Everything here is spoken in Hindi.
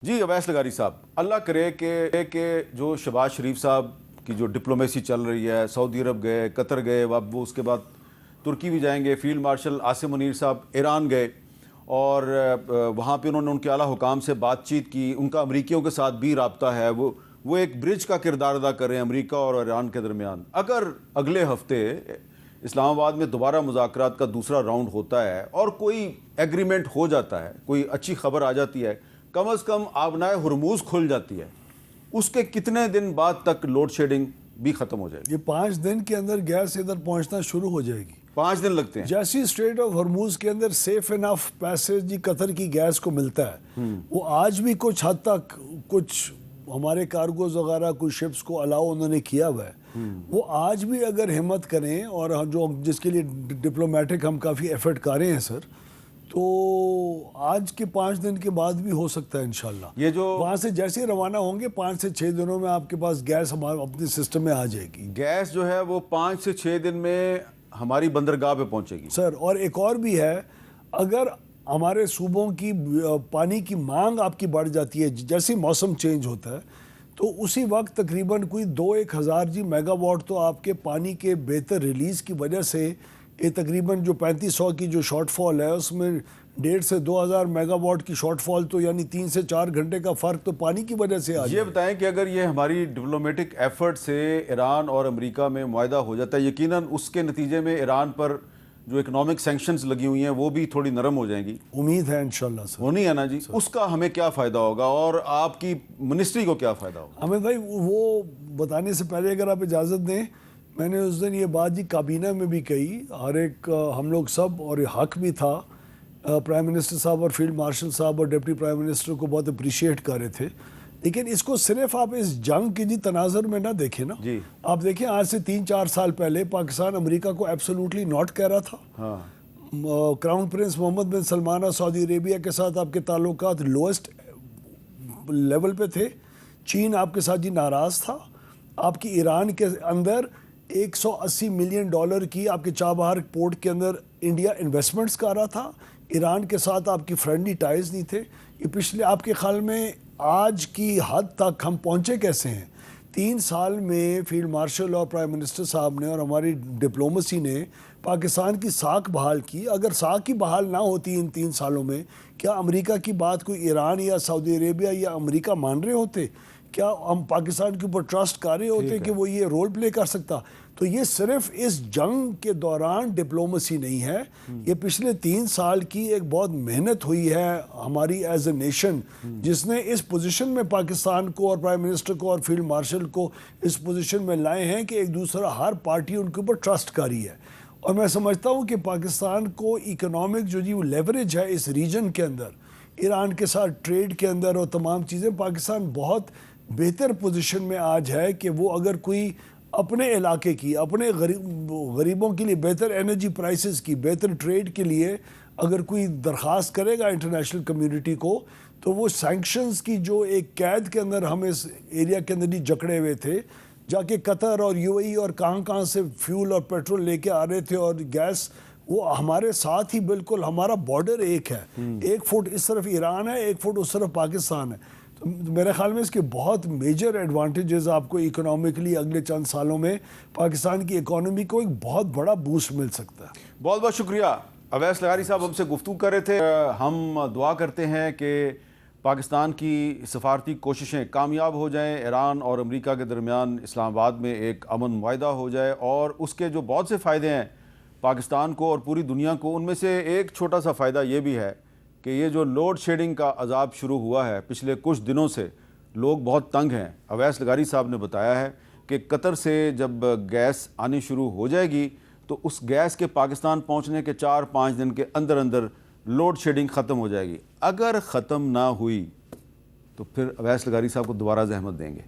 जी अवैस लगारी साहब, अल्लाह करे कि जो शहबाज शरीफ साहब की जो डिप्लोमेसी चल रही है, सऊदी अरब गए, कतर गए, अब वो उसके बाद तुर्की भी जाएंगे। फील्ड मार्शल आसिम मुनीर साहब ईरान गए और वहाँ पे उन्होंने उनके आला हुकाम से बातचीत की। उनका अमरीकियों के साथ भी रब्ता है, वो एक ब्रिज का किरदार अदा कर रहे हैं अमरीका और ईरान के दरमियान। अगर अगले हफ्ते इस्लामाबाद में दोबारा मुज़ाकरात का दूसरा राउंड होता है और कोई एग्रीमेंट हो जाता है, कोई अच्छी खबर आ जाती है, कम से कम आबनाए हुरमुज़ खुल जाती है, उसके कितने दिन बाद तक लोड शेडिंग भी खत्म हो जाएगी? ये 5 दिन के अंदर गैस इधर पहुंचना शुरू हो जाएगी। 5 दिन लगते हैं। जैसी स्ट्रेट ऑफ हॉर्मूज के अंदर सेफ इनफ पैसेज कतर की गैस को मिलता है, वो आज भी कुछ हद तक कुछ हमारे कार्गोज वगैरह कुछ शिप्स को अलाउ उन्होंने किया हुआ है। वो आज भी अगर हिम्मत करें और जो जिसके लिए डिप्लोमेटिक हम काफ़ी एफर्ट कर रहे हैं सर, तो आज के 5 दिन के बाद भी हो सकता है इंशाल्लाह। ये जो वहाँ से जैसे ही रवाना होंगे 5 से 6 दिनों में आपके पास गैस हमारे अपने सिस्टम में आ जाएगी। गैस जो है वो 5 से 6 दिन में हमारी बंदरगाह पे पहुंचेगी सर, और एक और भी है, अगर हमारे सूबों की पानी की मांग आपकी बढ़ जाती है जैसे मौसम चेंज होता है, तो उसी वक्त तकरीबन कोई 2-1 हज़ार जी मेगावाट तो आपके पानी के बेहतर रिलीज़ की वजह से ये तकरीबन जो 3500 की जो शॉर्टफॉल है उसमें 1.5 से 2000 मेगावाट की शॉर्टफॉल, तो यानी 3 से 4 घंटे का फ़र्क तो पानी की वजह से आ ये जाए। बताएं कि अगर ये हमारी डिप्लोमेटिक एफर्ट से ईरान और अमेरिका में मुआहदा हो जाता है, यकीनन उसके नतीजे में ईरान पर जो इकोनॉमिक सैंक्शंस लगी हुई हैं वो भी थोड़ी नरम हो जाएंगी। उम्मीद है इंशाल्लाह सर। होनी है ना जी? उसका हमें क्या फ़ायदा होगा और आपकी मिनिस्ट्री को क्या फ़ायदा होगा? हमें भाई वो बताने से पहले अगर आप इजाज़त दें, मैंने उस दिन ये बात जी काबीना में भी कही, हर एक हम लोग सब, और ये हक भी था, प्राइम मिनिस्टर साहब और फील्ड मार्शल साहब और डिप्टी प्राइम मिनिस्टर को बहुत अप्रिशिएट कर रहे थे। लेकिन इसको सिर्फ आप इस जंग के जी तनाजर में ना देखें ना जी। आप देखें, आज से 3-4 साल पहले पाकिस्तान अमेरिका को एब्सोल्युटली नॉट कह रहा था। हाँ, क्राउन प्रिंस मोहम्मद बिन सलमान सऊदी अरेबिया के साथ आपके ताल्लुकात लोएस्ट लेवल पे थे। चीन आपके साथ जी नाराज़ था। आपकी ईरान के अंदर 180 मिलियन डॉलर की आपके चाबहार पोर्ट के अंदर इंडिया इन्वेस्टमेंट्स कर रहा था। ईरान के साथ आपकी फ्रेंडली टाइज नहीं थे। ये पिछले आपके ख्याल में आज की हद तक हम पहुँचे कैसे हैं? 3 साल में फील्ड मार्शल और प्राइम मिनिस्टर साहब ने और हमारी डिप्लोमेसी ने पाकिस्तान की साख बहाल की। अगर साख ही बहाल ना होती इन 3 सालों में, क्या अमेरिका की बात कोई ईरान या सऊदी अरेबिया या अमेरिका मान रहे होते? क्या हम पाकिस्तान के ऊपर ट्रस्ट कर रहे होते कि वो ये रोल प्ले कर सकता? तो ये सिर्फ इस जंग के दौरान डिप्लोमेसी नहीं है, ये पिछले 3 साल की एक बहुत मेहनत हुई है हमारी एज ए नेशन, जिसने इस पोजीशन में पाकिस्तान को और प्राइम मिनिस्टर को और फील्ड मार्शल को इस पोजीशन में लाए हैं कि एक दूसरा हर पार्टी उनके ऊपर ट्रस्ट कर रही है। और मैं समझता हूँ कि पाकिस्तान को इकोनॉमिक जो जी वो लेवरेज है इस रीजन के अंदर, ईरान के साथ ट्रेड के अंदर और तमाम चीज़ें, पाकिस्तान बहुत बेहतर पोजीशन में आज है कि वो अगर कोई अपने इलाके की, अपने गरीबों के लिए बेहतर एनर्जी प्राइसेस की, बेहतर ट्रेड के लिए अगर कोई दरख्वास्त करेगा इंटरनेशनल कम्युनिटी को, तो वो सैंक्शंस की जो एक कैद के अंदर हम इस एरिया के अंदर ही जकड़े हुए थे, जाके कतर और यूएई और कहाँ से फ्यूल और पेट्रोल लेके आ रहे थे और गैस, वो हमारे साथ ही बिल्कुल हमारा बॉर्डर एक है। 1 फुट इस तरफ ईरान है, 1 फुट उस तरफ पाकिस्तान है। तो मेरे ख्याल में इसके बहुत मेजर एडवांटेजेस आपको इकोनॉमिकली अगले चंद सालों में पाकिस्तान की इकोनॉमी को एक बहुत बड़ा बूस्ट मिल सकता है। बहुत बहुत शुक्रिया। अवैस लगारी साहब हमसे गुफ्तगू कर रहे थे। हम दुआ करते हैं कि पाकिस्तान की सफारती कोशिशें कामयाब हो जाएं, ईरान और अमेरिका के दरमियान इस्लामाबाद में एक अमन मुआहदा हो जाए और उसके जो बहुत से फ़ायदे हैं पाकिस्तान को और पूरी दुनिया को, उनमें से एक छोटा सा फ़ायदा ये भी है कि ये जो लोड शेडिंग का अजाब शुरू हुआ है पिछले कुछ दिनों से, लोग बहुत तंग हैं। अवैस लगारी साहब ने बताया है कि कतर से जब गैस आनी शुरू हो जाएगी तो उस गैस के पाकिस्तान पहुंचने के 4-5 दिन के अंदर अंदर लोड शेडिंग ख़त्म हो जाएगी। अगर ख़त्म ना हुई तो फिर अवैस लगारी साहब को दोबारा ज़हमत देंगे।